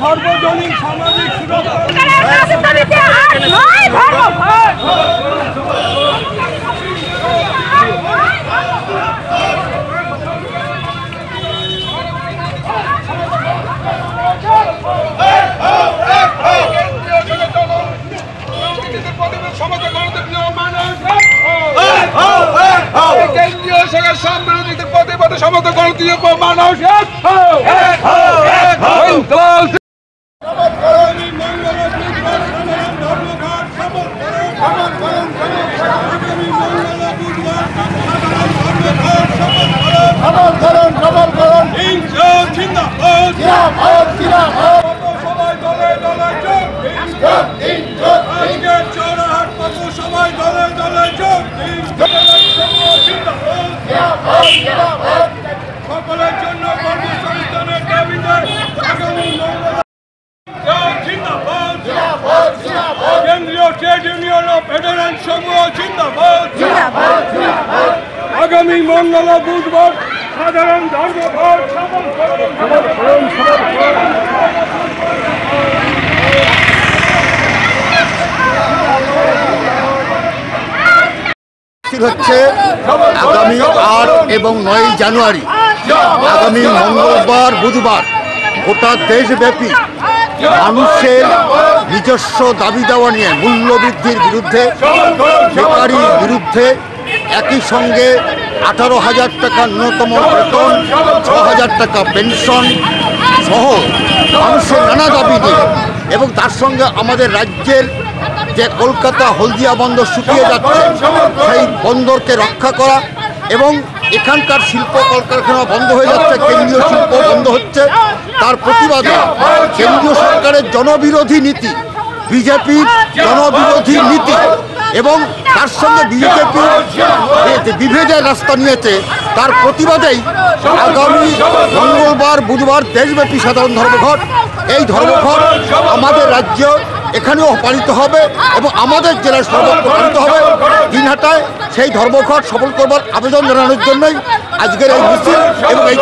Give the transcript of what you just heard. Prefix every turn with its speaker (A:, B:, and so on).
A: সার্বজনীন সামাজিক বিরোধীদের প্রতিবাদে সমস্ত গণতন্ত্রীয় মানুষ সকলের জন্য কর্মসংস্থানের দাবিতে কেন্দ্রীয় ট্রেড ইউনিয়ন ও ফেডারেল সমূহ জিন্দাবাদ। আগামী মঙ্গল ও বুধবার সাধারণ ধর্মঘট
B: হচ্ছে আগামী 8 এবং 9 জানুয়ারি আগামী মঙ্গলবার বুধবার গোটা দেশব্যাপী মানুষের নিজস্ব দাবি দেওয়া নিয়ে মূল্যবৃদ্ধির বিরুদ্ধে, বেকারির বিরুদ্ধে, একই সঙ্গে 18,000 টাকা ন্যূনতম বেতন, 6,000 টাকা পেনশন সহ মানুষের নানা দাবি নিয়ে এবং তার সঙ্গে আমাদের রাজ্যের যে কলকাতা হলদিয়া বন্দর শুকিয়ে যাচ্ছে সেই বন্দরকে রক্ষা করা এবং এখানকার শিল্প কলকারখানা বন্ধ হয়ে যাচ্ছে, কেন্দ্রীয় শিল্প বন্ধ হচ্ছে, তার প্রতিবাদে কেন্দ্রীয় সরকারের জনবিরোধী নীতি, বিজেপির জনবিরোধী নীতি এবং তার সঙ্গে বিজেপি বিভেদের রাস্তা নিয়েছে, তার প্রতিবাদেই আগামী মঙ্গলবার বুধবার দেশব্যাপী সাধারণ ধর্মঘট। এই ধর্মঘট আমাদের রাজ্য এখানেও পালিত হবে এবং আমাদের জেলায় সর্বত্র পালিত হবে। দিনহাটায় সেই ধর্মঘট সফল করবার আবেদন জানানোর জন্যই আজকের এই মিছিল এবং এই